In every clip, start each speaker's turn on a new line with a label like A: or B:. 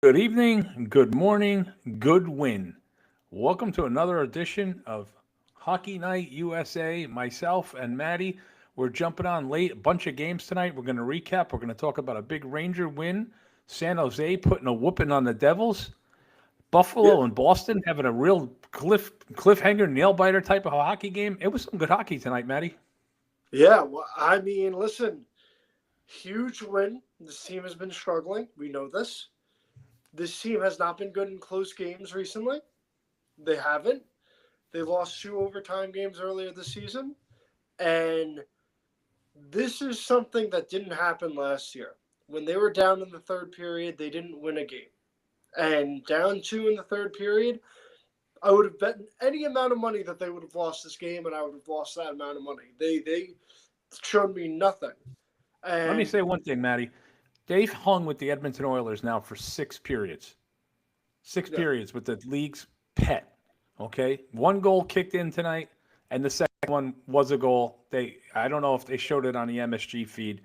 A: Good evening, good morning, good win. Welcome to another edition of Hockey Night USA. Myself and Maddie, we're jumping on late. A bunch of games tonight. We're going to recap. We're going to talk about a big Ranger win. San Jose putting a whooping on the Devils.
B: Yeah,
A: Buffalo and Boston having a real cliffhanger, nail biter type of hockey game. It was some good hockey tonight, Maddie.
B: yeah. Well, I mean, listen, huge win. This team has been struggling. We know this. This team has not been good in close games recently. They haven't. They lost two overtime games earlier this season. And this is something that didn't happen last year. When they were down in the third period, they didn't win a game. And down two in the third period, I would have bet any amount of money that they would have lost this game, and I would have lost that amount of money. They showed me nothing.
A: Let me
B: And
A: say one thing, Maddie. They've hung with the Edmonton Oilers now for six periods. Six
B: yeah,
A: periods with the league's pet. Okay, one goal kicked in tonight, and the second one was a goal. I don't know if they showed it on the MSG feed.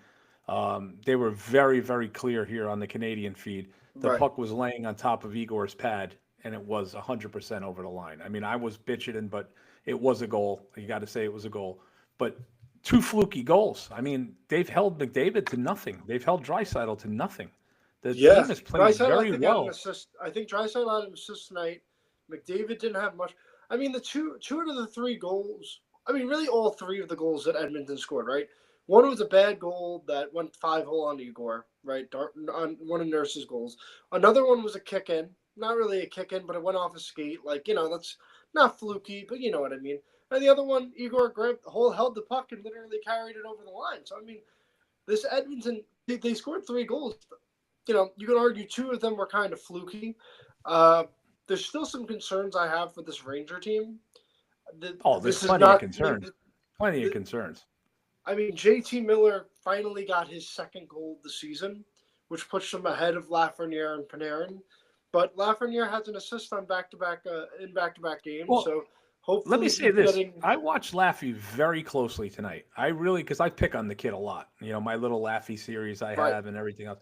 A: They were very, very clear here on the Canadian feed. The
B: right.
A: puck was laying on top of Igor's pad, and it was 100% over the line. I mean, I was bitching, but it was a goal. You got to say it was a goal. But two fluky goals. I mean, they've held McDavid to nothing. They've held Draisaitl to nothing. The
B: Yeah,
A: team has played
B: Drysdale I
A: very
B: think had an
A: well.
B: assist. I think Drysdale had an assist tonight. McDavid didn't have much. I mean, the two out of the three goals. I mean, really, all three of the goals that Edmonton scored. Right, one was a bad goal that went 5-hole on Igor. Right, on one of Nurse's goals. Another one was a kick in. Not really a kick in, but it went off a skate. Like that's not fluky, but you know what I mean. And the other one, Igor grabbed the hole, held the puck, and literally carried it over the line. So I mean, this Edmonton, they scored three goals. You can argue two of them were kind of fluky. Uh, there's still some concerns I have for this Ranger team.
A: Oh, there's
B: This is
A: plenty of
B: not like,
A: concerns. Plenty of concerns.
B: I mean, JT Miller finally got his second goal of the season, which puts him ahead of Lafreniere and Panarin. But Lafreniere has an assist on back-to-back in back-to-back games,
A: Well,
B: so
A: let me
B: hopefully
A: say
B: he's
A: this.
B: getting
A: I watched Laffy very closely tonight. I really, because I pick on the kid a lot. My little Laffy series I
B: right.
A: have and everything else.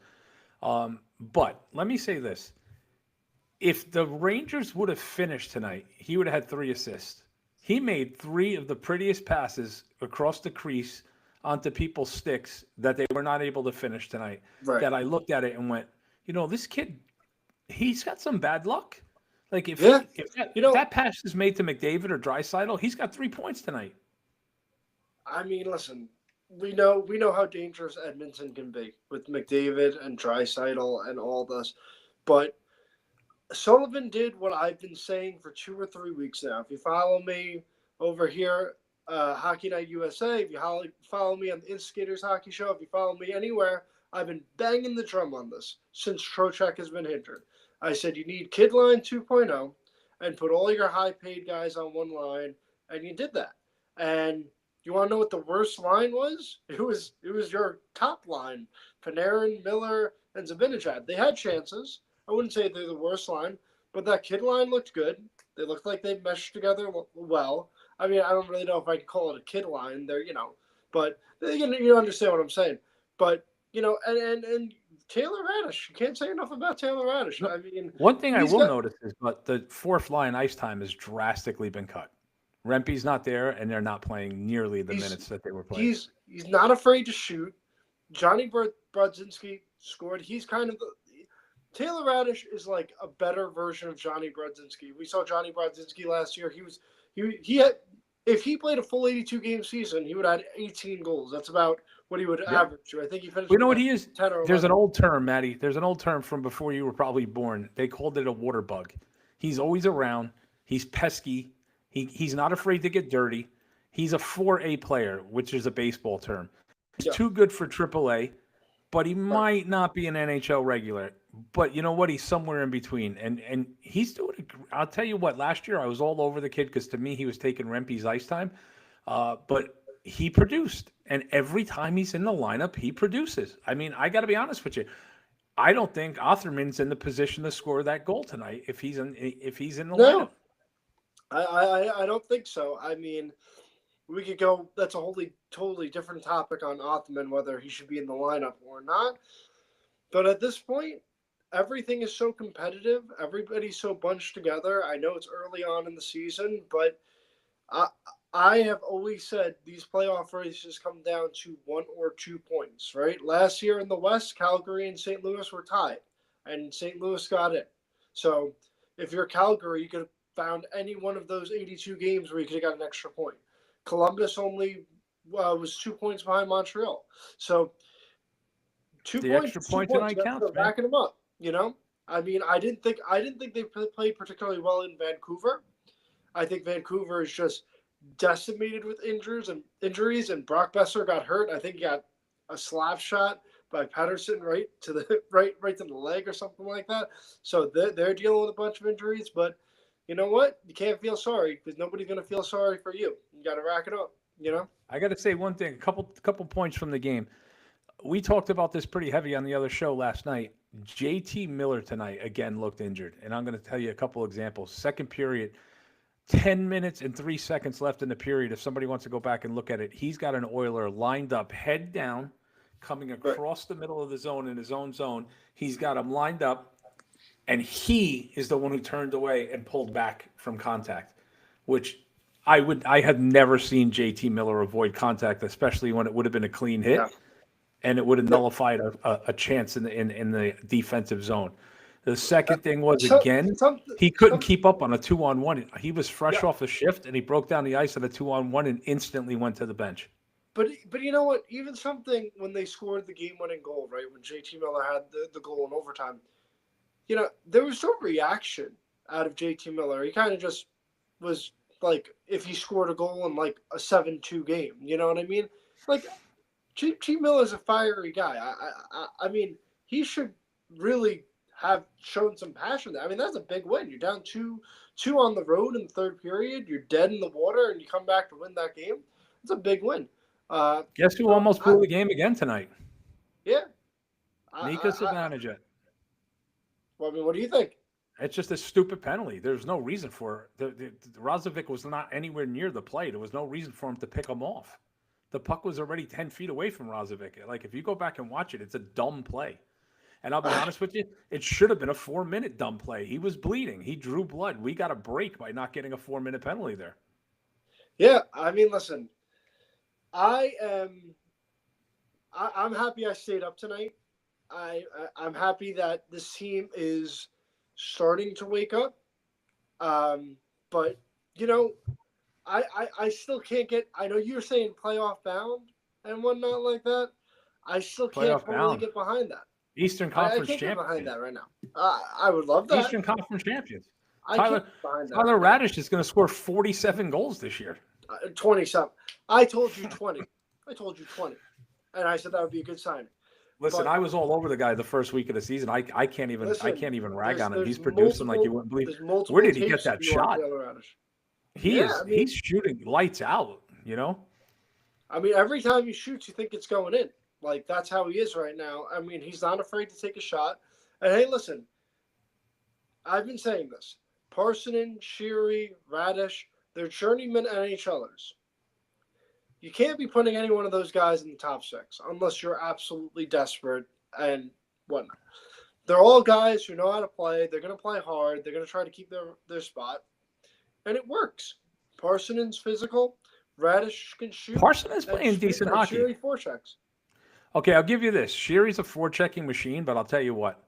A: But let me say this. If the Rangers would have finished tonight, he would have had three assists. He made three of the prettiest passes across the crease onto people's sticks that they were not able to finish tonight.
B: Right.
A: That I looked at it and went, this kid, he's got some bad luck. Like if
B: Yeah.
A: he if that,
B: You
A: if
B: know,
A: that pass is made to McDavid or Draisaitl, he's got 3 points tonight.
B: I mean, listen, we know how dangerous Edmonton can be with McDavid and Drysaitel and all this, but Sullivan did what I've been saying for 2 or 3 weeks now. If you follow me over here, Hockey Night USA, if you follow me on the Instigators Hockey Show, if you follow me anywhere, I've been banging the drum on this since Trocheck has been hindered. I said you need Kid Line 2.0 and put all your high paid guys on one line, and you did that. And you want to know what the worst line was? It was your top line, Panarin, Miller, and Zibanejad. They had chances. I wouldn't say they're the worst line, but that kid line looked good. They looked like they meshed together well. I mean, I don't really know if I could call it a kid line. But you understand what I'm saying. But and Taylor Radish, you can't say enough about Taylor Radish.
A: No,
B: I mean,
A: one thing I
B: he's
A: will
B: got
A: notice is, but the fourth line ice time has drastically been cut. Rempe's not there, and they're not playing nearly the
B: he's
A: minutes that they were playing.
B: he's not afraid to shoot. Johnny Brodzinski scored. He's kind of Taylor Radish is like a better version of Johnny Brodzinski. We saw Johnny Brodzinski last year. He had if he played a full 82 game season, he would have had 18 goals. That's about what he would
A: Yeah.
B: average to. I think he finished
A: We
B: with
A: know what
B: like
A: he is.
B: 10 or
A: There's an
B: 11.
A: old term, Maddie. There's an old term from before you were probably born. They called it a water bug. He's always around. He's pesky. He's not afraid to get dirty. He's a 4A player, which is a baseball term. He's
B: Yeah,
A: too good for AAA, but he
B: right.
A: might not be an NHL regular. But you know what? He's somewhere in between, and he's doing it. I'll tell you what. Last year, I was all over the kid because to me, he was taking Rempe's ice time. But he produced, and every time he's in the lineup, he produces. I mean, I got to be honest with you. I don't think Otherman's in the position to score that goal tonight if he's in the lineup.
B: No, I don't think so. I mean, we could go. That's a wholly totally different topic on Othman whether he should be in the lineup or not. But at this point, everything is so competitive. Everybody's so bunched together. I know it's early on in the season, but I I have always said these playoff races come down to 1 or 2 points, right? Last year in the West, Calgary and St. Louis were tied, and St. Louis got in. So if you're Calgary, you could have found any one of those 82 games where you could have got an extra point. Columbus only was 2 points behind Montreal. So two
A: The
B: points,
A: extra
B: is 2
A: point
B: points. You
A: tonight
B: got to
A: counts,
B: start
A: man.
B: racking them up. I mean, I didn't think they played particularly well in Vancouver. I think Vancouver is just decimated with injuries, and Brock Besser got hurt. I think he got a slap shot by Patterson right to the right to the leg or something like that. So they're dealing with a bunch of injuries, but you know what? You can't feel sorry because nobody's gonna feel sorry for you. You got to rack it up.
A: I got to say one thing. A couple points from the game. We talked about this pretty heavy on the other show last night. JT Miller tonight again looked injured, and I'm going to tell you a couple examples. Second period, 10 minutes and 3 seconds left in the period. If somebody wants to go back and look at it, he's got an Oiler lined up, head down, coming
B: Right.
A: across the middle of the zone in his own zone. He's got him lined up, and he is the one who turned away and pulled back from contact, which I have never seen JT Miller avoid contact, especially when it would have been a clean hit
B: Yeah.
A: and it would have
B: No.
A: nullified a chance in the defensive zone. The second thing was
B: So,
A: again,
B: something.
A: he couldn't keep up on a 2-on-1. He was fresh
B: Yeah.
A: off a shift and he broke down the ice on a 2-on-1 and instantly went to the bench.
B: But you know what? Even something when they scored the game-winning goal, right? When JT Miller had the goal in overtime, there was no reaction out of JT Miller. He kind of just was like, if he scored a goal in like a 7-2 game, you know what I mean? Like, JT Miller's a fiery guy. I mean, he should really have shown some passion there. I mean, that's a big win. You're down two on the road in the third period. You're dead in the water, and you come back to win that game. It's a big win.
A: Guess who
B: So
A: almost blew the game again tonight?
B: yeah.
A: Mika Zibanejad.
B: Well, I mean, what do you think?
A: It's just a stupid penalty. There's no reason for it. The Razovic was not anywhere near the play. There was no reason for him to pick him off. The puck was already 10 feet away from Razovic. Like, if you go back and watch it, it's a dumb play. And I'll be honest with you, it should have been a 4-minute dumb play. He was bleeding. He drew blood. We got a break by not getting a 4-minute penalty there.
B: Yeah, I mean, listen, I'm happy I stayed up tonight. I'm happy that this team is starting to wake up. But I still can't get. I know you're saying playoff bound and whatnot like that. I still can't
A: Playoff
B: totally
A: bound.
B: get behind that.
A: Eastern
B: I
A: Conference
B: can't get behind
A: champions.
B: that right now. I would love that.
A: Eastern Conference champions.
B: I
A: Tyler
B: can't get behind that.
A: Tyler
B: right now.
A: Radish is going to score 47 goals this year.
B: 20 something. I told you 20. I told you 20. And I said that would be a good signing.
A: Listen,
B: But-
A: I was all over the guy the first week of the season. I can't even rag on him. He's producing like you wouldn't believe.
B: There's multiple
A: Where did he get
B: tapes
A: that
B: of you on
A: shot?
B: Taylor Radish.
A: He's
B: I mean-
A: shooting lights out, you know?
B: I mean, every time he shoots, you think it's going in. Like, that's how he is right now. I mean, he's not afraid to take a shot. And hey, listen, I've been saying this. Parsonen, Sheary, Radish, they're journeyman NHLers. You can't be putting any one of those guys in the top 6 unless you're absolutely desperate and whatnot. They're all guys who know how to play. They're going to play hard. They're going to try to keep their spot. And it works. Parsonen's physical. Radish can shoot.
A: Parson is playing
B: and
A: decent
B: and
A: hockey.
B: Sheary forechecks.
A: Okay, I'll give you this. Sheary's a forechecking machine, but I'll tell you what.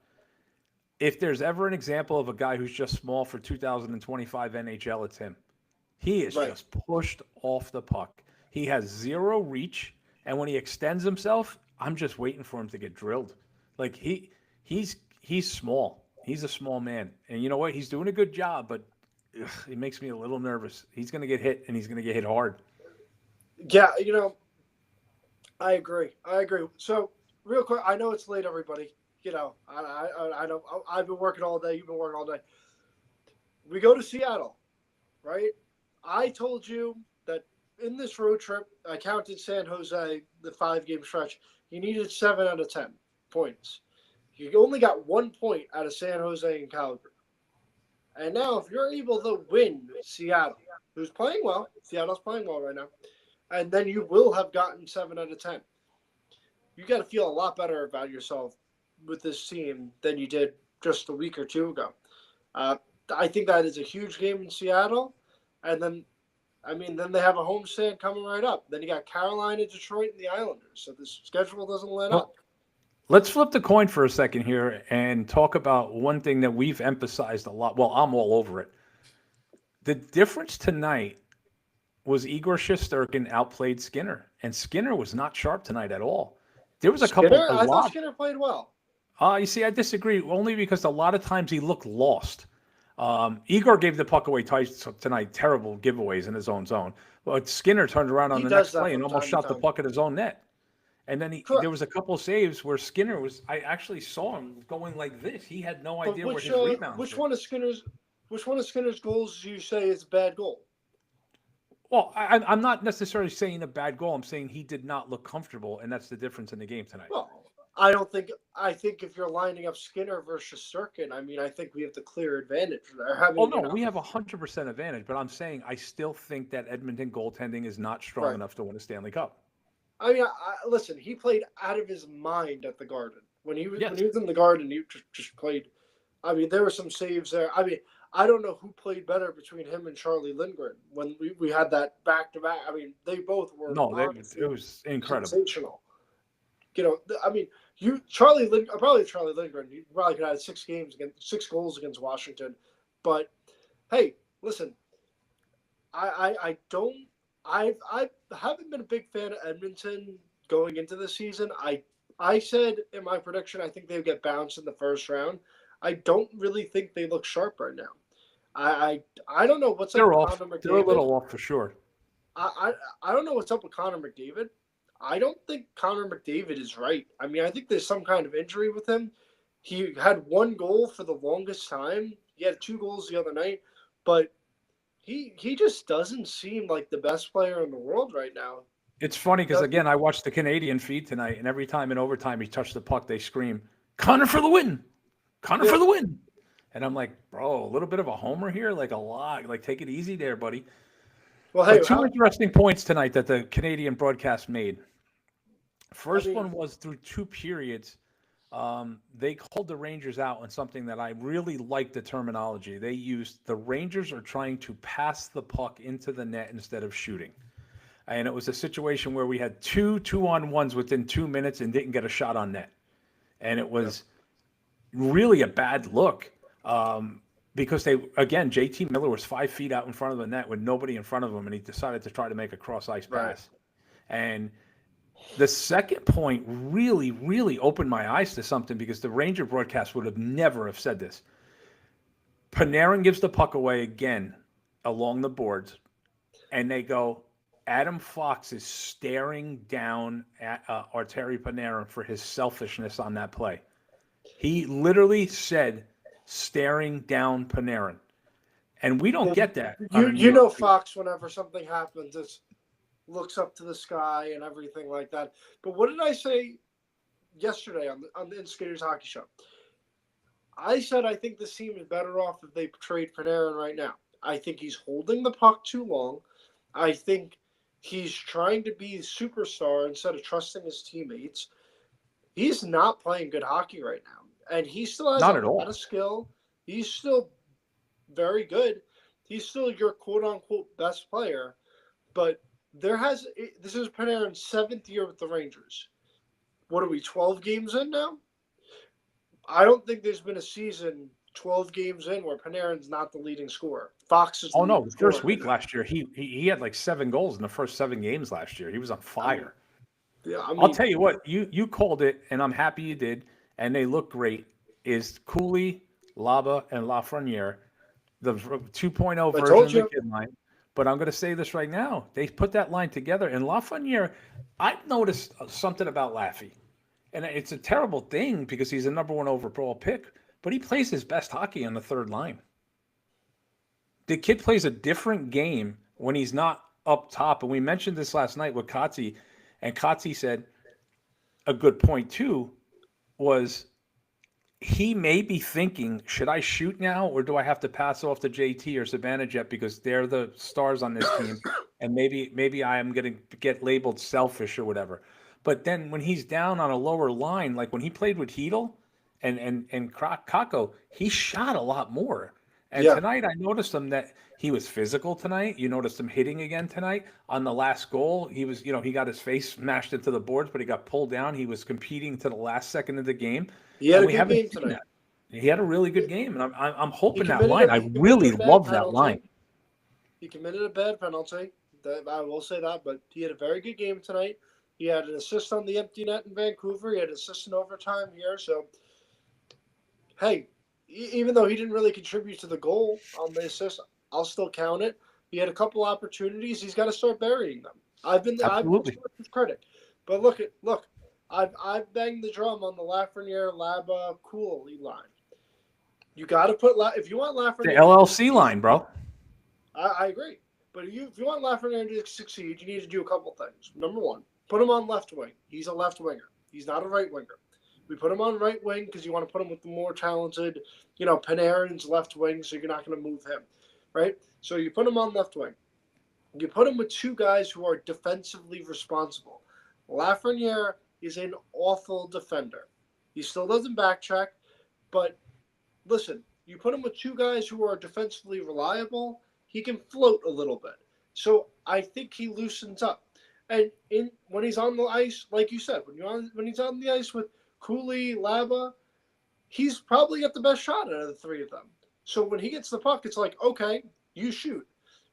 A: If there's ever an example of a guy who's just small for 2025 NHL, it's him. He is
B: Right.
A: just pushed off the puck. He has zero reach, and when he extends himself, I'm just waiting for him to get drilled. Like he's small. He's a small man, and you know what? He's doing a good job, but it makes me a little nervous. He's going to get hit, and he's going to get hit hard.
B: Yeah, I agree. So, real quick, I know it's late, everybody. I know I've been working all day. You've been working all day. We go to Seattle, right? I told you that in this road trip, I counted San Jose, the 5-game stretch. You needed 7 out of 10 points. You only got 1 point out of San Jose and Calgary. And now, if you're able to win Seattle, who's playing well, Seattle's playing well right now, and then you will have gotten 7 out of 10. You got to feel a lot better about yourself with this team than you did just a week or two ago. I think that is a huge game in Seattle, and then then they have a homestand coming right up. Then you got Carolina, Detroit, and the Islanders. So the schedule doesn't let up.
A: Let's flip the coin for a second here and talk about one thing that we've emphasized a lot. Well, I'm all over it. The difference tonight was Igor Shesterkin outplayed Skinner, and Skinner was not sharp tonight at all. There was a
B: Skinner,
A: couple.
B: I thought Skinner played well.
A: You see, I disagree, only because a lot of times he looked lost. Igor gave the puck away twice tonight, terrible giveaways in his own zone. But Skinner turned around on the next play and almost shot the puck at his own net. And then there was a couple of saves where Skinner was. I actually saw him going like this. He had no idea where his rebounds were.
B: Which one of Skinner's goals do you say is a bad goal?
A: Well, I'm not necessarily saying a bad goal. I'm saying he did not look comfortable, and that's the difference in the game tonight.
B: Well, I think if you're lining up Skinner versus Shesterkin, I think we have the clear advantage there.
A: We have 100% advantage, but I'm saying I still think that Edmonton goaltending is not strong enough to win a Stanley Cup.
B: Listen, he played out of his mind at the Garden. When he was in the Garden, he just played. There were some saves there. I don't know who played better between him and Charlie Lindgren when we had that back-to-back. They both were.
A: No, it was incredible.
B: Sensational. Charlie Lindgren, he probably could have had 6 goals against Washington. But hey, listen, I haven't been a big fan of Edmonton going into the season. I said in my prediction, I think they would get bounced in the first round. I don't really think they look sharp right now. I don't know what's up with Connor McDavid.
A: They're a little off for sure.
B: I don't know what's up with Connor McDavid. I don't think Connor McDavid is right. I think there's some kind of injury with him. He had 1 goal for the longest time. He had 2 goals the other night, but he just doesn't seem like the best player in the world right now.
A: It's funny because, again, I watched the Canadian feed tonight, and every time in overtime he touched the puck, they scream, "Connor for the win! Connor for the win!" And I'm like, bro, a little bit of a homer here, like a lot. Like, take it easy there, buddy. Well, hey, 2 interesting points tonight that the Canadian broadcast made. First one was through 2 periods. They called the Rangers out on something that I really liked the terminology. They used the Rangers are trying to pass the puck into the net instead of shooting. And it was a situation where we had 2 2-on-1s within 2 minutes and didn't get a shot on net. And it was really a bad look because JT Miller was 5 feet out in front of the net with nobody in front of him, and he decided to try to make a cross-ice pass. And the second point really, really opened my eyes to something because the Ranger broadcast would have never have said this. Panarin gives the puck away again along the boards, and they go, Adam Fox is staring down at Artemi Panarin for his selfishness on that play. He literally said, staring down Panarin. And we don't get that.
B: Fox, whenever something happens, looks up to the sky and everything like that. But what did I say yesterday on the Instigators Hockey Show? I said I think this team is better off if they trade Panarin right now. I think he's holding the puck too long. I think he's trying to be a superstar instead of trusting his teammates. He's not playing good hockey right now. And he still has a lot of skill. He's still very good. He's still your quote-unquote best player. But this is Panarin's 7th year with the Rangers. What are we, 12 games in now? I don't think there's been a season 12 games in where Panarin's not the leading scorer. Fox is
A: the first week last year, he had like 7 goals in the first 7 games last year. He was on fire. I'll tell you what, you called it, and I'm happy you did, and they look great, is Cooley, Laba, and Lafreniere, the 2.0 version of the kid line. But I'm going to say this right now. They put that line together, and Lafreniere, I've noticed something about Laffy. And it's a terrible thing because he's a number 1 overall pick, but he plays his best hockey on the 3rd line. The kid plays a different game when he's not up top. And we mentioned this last night with Kotze, and Kotze said a good point too was he may be thinking, should I shoot now or do I have to pass off to JT or Zibanejad because they're the stars on this team and maybe I am going to get labeled selfish or whatever. But then when he's down on a lower line, like when he played with Hedel and Kako, he shot a lot more. And
B: Yeah.
A: tonight I noticed him that he was physical tonight. You noticed him hitting again tonight. On the last goal, he was, he got his face smashed into the boards, but he got pulled down. He was competing to the last second of the game,
B: He had
A: and
B: a
A: we
B: good
A: haven't
B: game
A: seen
B: tonight.
A: that. He had a really good game, and I'm
B: He
A: hoping that
B: committed
A: line. I
B: he
A: really
B: committed a bad
A: love that line.
B: penalty. He committed a bad penalty. I will say that, but he had a very good game tonight. He had an assist on the empty net in Vancouver. He had an assist in overtime here. So, hey, even though he didn't really contribute to the goal on the assist, I'll still count it. He had a couple opportunities. He's got to start burying them. I've been
A: Absolutely.
B: his credit, but look, I've banged the drum on the Lafreniere, Laba, Cooley line. You got to put if you want
A: The
B: Lafreniere.
A: LLC line, bro.
B: I agree. But if you want Lafreniere to succeed, you need to do a couple things. Number one, put him on left wing. He's a left winger. He's not a right winger. We put him on right wing because you want to put him with the more talented, Panarin's left wing, so you're not going to move him, right? So you put him on left wing. You put him with two guys who are defensively responsible. Lafreniere is an awful defender. He still doesn't backtrack, but listen, you put him with two guys who are defensively reliable, he can float a little bit. So I think he loosens up. And when he's on the ice, like you said, when he's on the ice with Cooley, Laba, he's probably got the best shot out of the three of them. So when he gets the puck, it's like, okay, you shoot.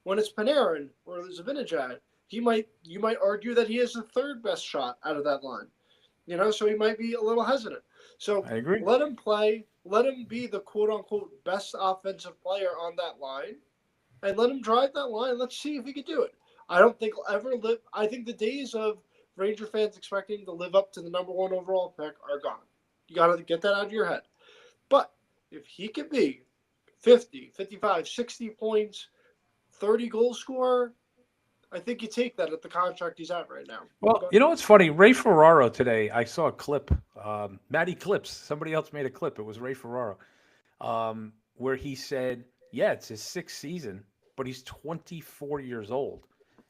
B: When it's Panarin or Zibanejad, you might argue that he has the third best shot out of that line. So he might be a little hesitant. So
A: I agree.
B: Let him play. Let him be the quote-unquote best offensive player on that line. And let him drive that line. Let's see if he can do it. I don't think he'll ever live. I think the days of Ranger fans expecting to live up to the number one overall pick are gone. You got to get that out of your head. But if he could be 50, 55, 60 points, 30 goal scorer, I think you take that at the contract he's at right now.
A: Well, you know what's funny? Ray Ferraro today, I saw a clip. Matty Clips, somebody else made a clip. It was Ray Ferraro, where he said, yeah, it's his sixth season, but he's 24 years old.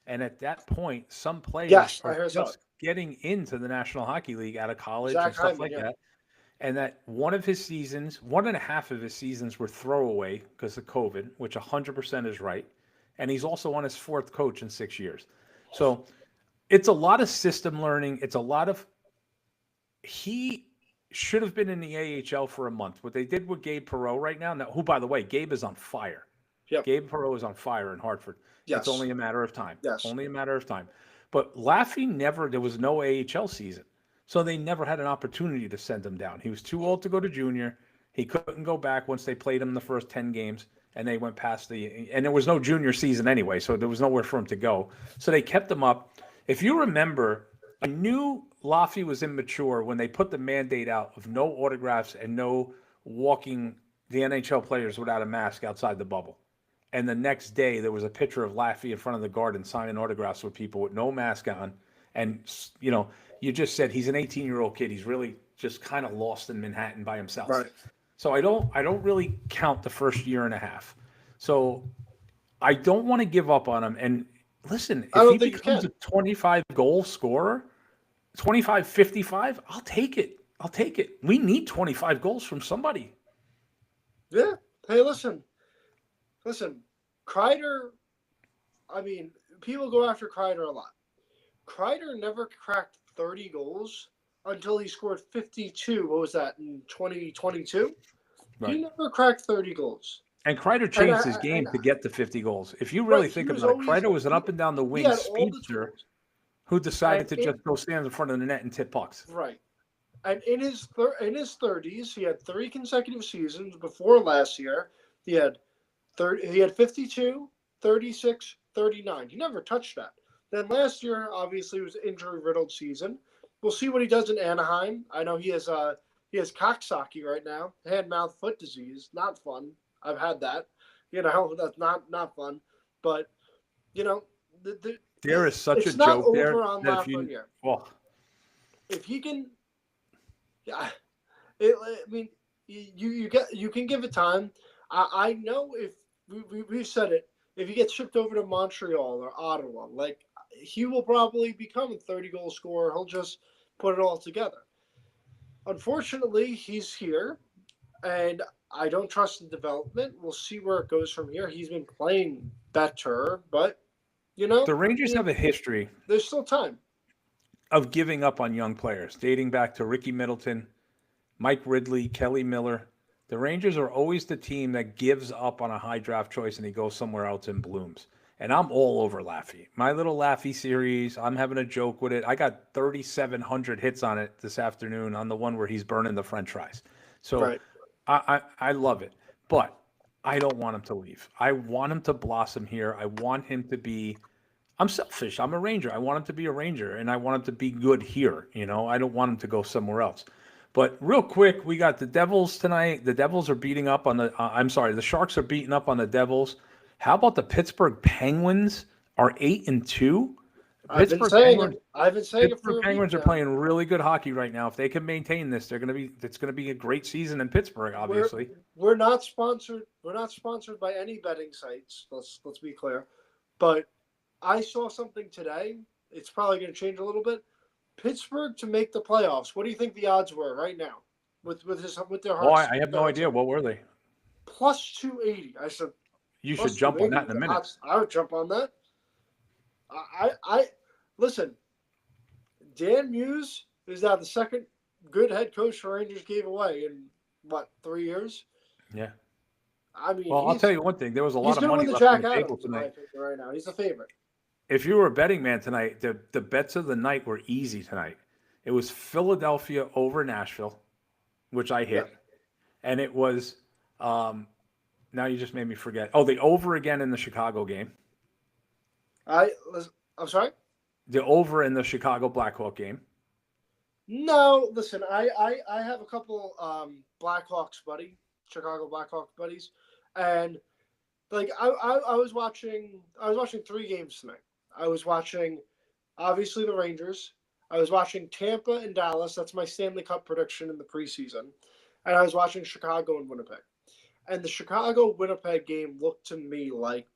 A: And at that point, some players are just getting into the National Hockey League out of college and stuff like that. And that one and a half of his seasons were throwaway because of COVID, which 100% is right. And he's also on his fourth coach in 6 years. So it's a lot of system learning. It's a lot of – he should have been in the AHL for a month. What they did with Gabe Perreault right now, who, by the way, Gabe is on fire.
B: Yep.
A: Gabe Perreault is on fire in Hartford.
B: Yes.
A: It's only a matter of time.
B: Yes.
A: Only a matter of time. But Laffy there was no AHL season. So they never had an opportunity to send him down. He was too old to go to junior. He couldn't go back once they played him in the first 10 games, and they went past and there was no junior season anyway, so there was nowhere for him to go. So they kept him up. If you remember, I knew Laffy was immature when they put the mandate out of no autographs and no walking the NHL players without a mask outside the bubble. And the next day, there was a picture of Laffy in front of the Garden signing autographs with people with no mask on. And, you just said he's an 18-year-old kid. He's really just kind of lost in Manhattan by himself.
B: Right.
A: So I don't really count the first year and a half. So I don't want to give up on him. And listen, if he becomes a 25-goal scorer, 25, 55, I'll take it. We need 25 goals from somebody.
B: Yeah. Hey, listen, Kreider, people go after Kreider a lot. Kreider never cracked 30 goals until he scored 52. What was that, in 2022? Right. He never cracked 30 goals.
A: And Kreider changed his game to get to 50 goals. If you really think about it, Kreider was an up-and-down-the-wing speedster who decided to just go stand in front of the net and tip pucks.
B: Right. And in his 30s, he had 3 consecutive seasons before last year. He had 52, 36, 39. He never touched that. Then last year, obviously, was an injury-riddled season. We'll see what he does in Anaheim. I know he has Coxsackie right now, hand-mouth-foot disease. Not fun. I've had that. That's not fun. But
A: there is such a joke there.
B: If he can, you can give it time. I know if we've said it. If he gets shipped over to Montreal or Ottawa, he will probably become a 30-goal scorer. He'll just put it all together. unfortunately, he's here, and I don't trust the development. We'll see where it goes from here. He's been playing better, but
A: The
B: I
A: Rangers
B: mean,
A: have a history
B: there's still time.
A: of giving up on young players, dating back to Ricky Middleton, Mike Ridley, Kelly Miller. The Rangers are always the team that gives up on a high draft choice and he goes somewhere else and blooms. And I'm all over Laffy. My little Laffy series, I'm having a joke with it. I got 3,700 hits on it this afternoon on the one where he's burning the French fries. So
B: Right.
A: I love it. But I don't want him to leave. I want him to blossom here. I want him to be. I'm selfish. I'm a Ranger. I want him to be a Ranger, and I want him to be good here. I don't want him to go somewhere else. But real quick, we got the Devils tonight. The Devils are beating up on the. I'm sorry, the Sharks are beating up on the Devils. How about the Pittsburgh Penguins are 8-2?
B: I've been
A: Pittsburgh
B: saying
A: Penguins.
B: it. I've been saying it for
A: Pittsburgh
B: a week
A: Penguins are
B: now.
A: playing really good hockey right now. If they can maintain this, it's gonna be a great season in Pittsburgh. Obviously,
B: We're not sponsored. We're not sponsored by any betting sites. Let's be clear. But I saw something today. It's probably going to change a little bit. Pittsburgh to make the playoffs. What do you think the odds were right now with their
A: oh,
B: hearts?
A: I have no idea. What were they?
B: Plus 280. I said
A: You
B: plus
A: should jump on that in a
B: 280.
A: minute.
B: I would jump on that. I listen. Dan Muse is now the second good head coach the Rangers gave away in what 3 years?
A: Yeah.
B: I mean,
A: Well, I'll tell you one thing. There was a lot
B: he's
A: of
B: going to
A: money
B: win the
A: left on
B: Jack
A: the table
B: Adams in my
A: tonight.
B: opinion right now. He's the favorite.
A: If you were a betting man tonight, the bets of the night were easy tonight. It was Philadelphia over Nashville, which I hit, and it was. Now you just made me forget. Oh, the over again in the Chicago game.
B: I'm sorry.
A: The over in the Chicago Blackhawk game.
B: No, listen. I have a couple Blackhawks Chicago Blackhawks buddies, and like I was watching 3 games tonight. I was watching obviously the Rangers. I was watching Tampa and Dallas. That's my Stanley Cup prediction in the preseason, and I was watching Chicago and Winnipeg. And the Chicago Winnipeg game looked to me like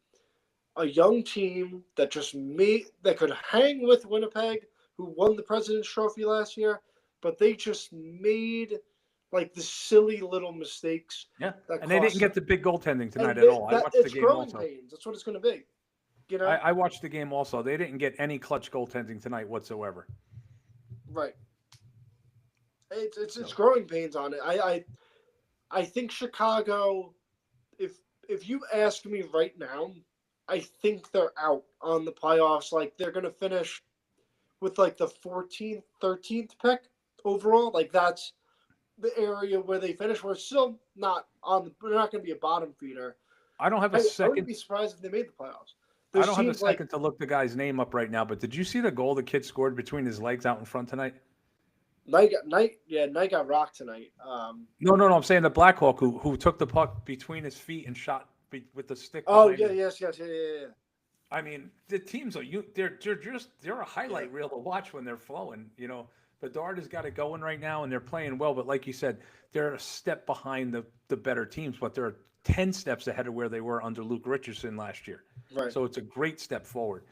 B: a young team that could hang with Winnipeg, who won the President's Trophy last year, but they just made like the silly little mistakes.
A: Yeah, and they didn't get the big goaltending tonight at all. I watched the game
B: growing
A: also.
B: pains. That's what it's going to be.
A: I watched the game also. They didn't get any clutch goaltending tonight whatsoever.
B: Right. It's growing pains on it. I think Chicago, if you ask me right now, I think they're out on the playoffs. Like they're going to finish with like the 14th, 13th pick overall. Like that's the area where they finish. We're still not they're not going to be a bottom feeder.
A: I don't have a
B: I
A: second.
B: wouldn't be surprised if they made the playoffs.
A: I don't have a second to look the guy's name up right now, but did you see the goal the kid scored between his legs out in front tonight?
B: Knight got rocked tonight.
A: No. I'm saying the Blackhawk who took the puck between his feet and shot with the stick.
B: Oh
A: behind him.
B: yes.
A: I mean, the teams they're a highlight reel to watch when they're flowing. Bedard has got it going right now, and they're playing well. But like you said, they're a step behind the better teams, but they're 10 steps ahead of where they were under Luke Richardson last year.
B: Right.
A: So it's a great step forward.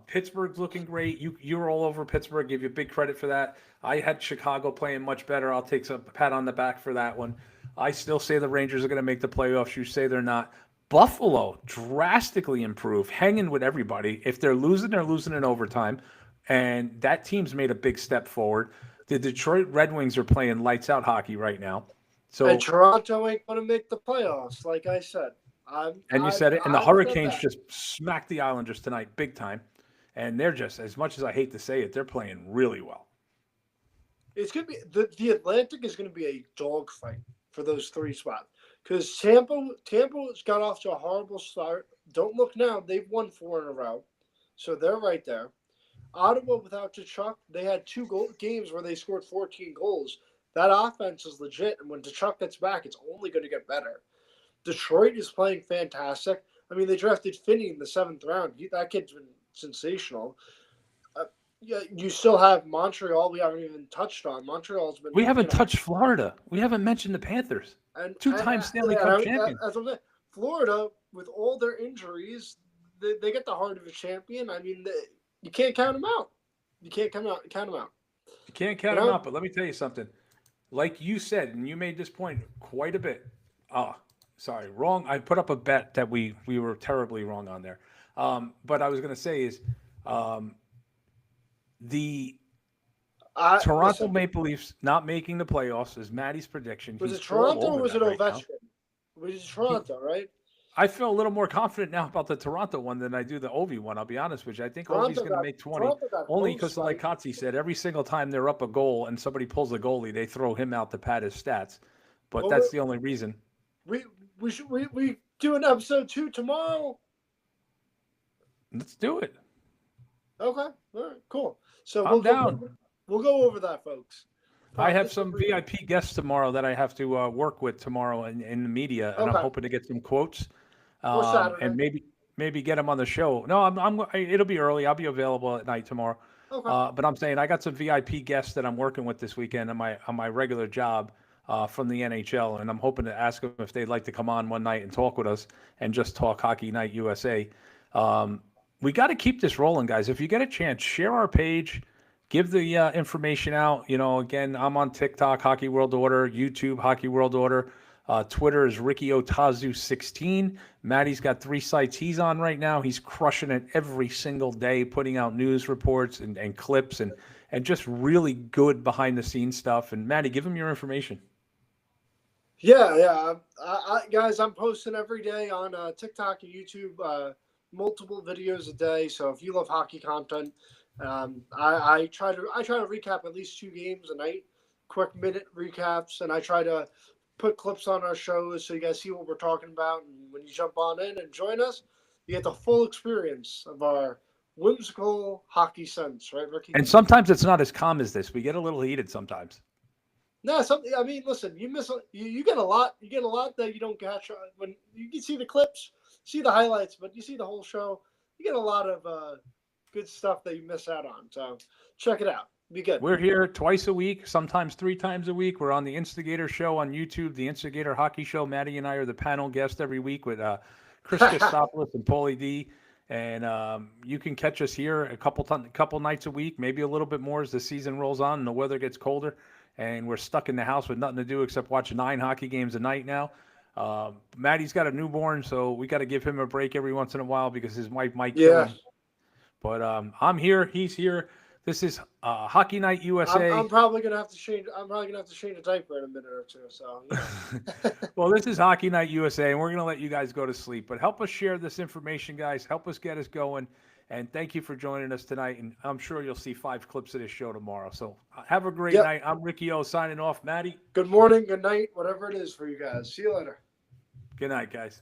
A: Pittsburgh's looking great. You were all over Pittsburgh. Give you big credit for that. I had Chicago playing much better. I'll take some pat on the back for that one. I still say the Rangers are going to make the playoffs. You say they're not. Buffalo drastically improved, hanging with everybody. If they're losing in overtime, and that team's made a big step forward. The Detroit Red Wings are playing lights out hockey right now. So
B: and Toronto ain't going to make the playoffs, like I said.
A: You said it. And the Hurricanes just smacked the Islanders tonight big time. And they're just, as much as I hate to say it, they're playing really well.
B: It's going to be the Atlantic is going to be a dogfight for those 3 spots. Because Tampa's got off to a horrible start. Don't look now. They've won 4 in a row. So they're right there. Ottawa without Tkachuk, they had 2 games where they scored 14 goals. That offense is legit. And when Tkachuk gets back, it's only going to get better. Detroit is playing fantastic. I mean, they drafted Finney in the 7th round. That kid's been sensational. You still have Montreal. We haven't even touched on. Montreal's been.
A: We haven't touched Florida. We haven't mentioned the Panthers.
B: And
A: 2-time Stanley Cup champion.
B: That's what I'm saying. Florida, with all their injuries, they get the heart of a champion. I mean, you can't count them out. You can't count them out.
A: You can't count them out. But let me tell you something. like you said, and you made this point quite a bit. Sorry, wrong. I put up a bet that we were terribly wrong on there. But I was going to say is um, the Toronto
B: Listen,
A: Maple Leafs not making the playoffs is Maddie's prediction.
B: was
A: He's
B: it
A: all
B: Toronto or
A: over
B: was it
A: that right now.
B: Ovechkin? It was Toronto, right?
A: I feel a little more confident now about the Toronto one than I do the Ovi one. I'll be honest with you. I think Ovi's going to make 20,
B: Toronto got
A: only
B: hosed
A: because,
B: by-
A: like Kotze said, every single time they're up a goal and somebody pulls a goalie, they throw him out to pad his stats. But
B: Well,
A: that's the only reason.
B: we do an episode 2 tomorrow.
A: Let's do it.
B: Okay, all right, cool. So
A: I'm down.
B: We'll go over that, folks.
A: I have some VIP guests tomorrow that I have to work with tomorrow in the media, and
B: Okay.
A: I'm hoping to get some quotes
B: Or Saturday.
A: and maybe get them on the show. No, it'll be early. I'll be available at night tomorrow.
B: Okay.
A: But I'm saying I got some VIP guests that I'm working with this weekend on my regular job from the NHL, and I'm hoping to ask them if they'd like to come on one night and talk with us and just talk Hockey Night USA. We got to keep this rolling, guys. If you get a chance, share our page. Give the information out. Again, I'm on TikTok, Hockey World Order, YouTube, Hockey World Order. Twitter is Ricky Otazu16. Maddie's got 3 sites he's on right now. He's crushing it every single day, putting out news reports and clips and just really good behind the scenes stuff. And Maddie, give him your information.
B: Yeah. Guys, I'm posting every day on TikTok and YouTube, multiple videos a day. So if you love hockey content, I try to recap at least 2 games a night, quick minute recaps, and I try to put clips on our shows so you guys see what we're talking about. And when you jump on in and join us, you get the full experience of our whimsical hockey sense, right, Ricky?
A: And sometimes it's not as calm as this. We get a little heated sometimes.
B: No, something. I mean, listen, you get a lot. You get a lot that you don't catch when you can see the clips, see the highlights, but you see the whole show. You get a lot of good stuff that you miss out on. So check it out. Be good.
A: We're here twice a week, sometimes 3 times a week. We're on the Instigator Show on YouTube, the Instigator Hockey Show. Maddie and I are the panel guest every week with Chris Christopoulos and Paulie D. And you can catch us here a couple nights a week, maybe a little bit more as the season rolls on and the weather gets colder. And we're stuck in the house with nothing to do except watch 9 hockey games a night now. Maddie's got a newborn, so we got to give him a break every once in a while because his wife might kill him. But I'm here. He's here. This is Hockey Night USA.
B: I'm probably gonna have to change. I'm probably gonna have to change a diaper in a minute or two. So. Yeah.
A: Well, this is Hockey Night USA, and we're gonna let you guys go to sleep. But help us share this information, guys. Help us get us going. And thank you for joining us tonight. And I'm sure you'll see 5 clips of this show tomorrow. So have a great night. I'm Ricky O signing off. Maddie.
B: Good morning, good night, whatever it is for you guys. See you later.
A: Good night, guys.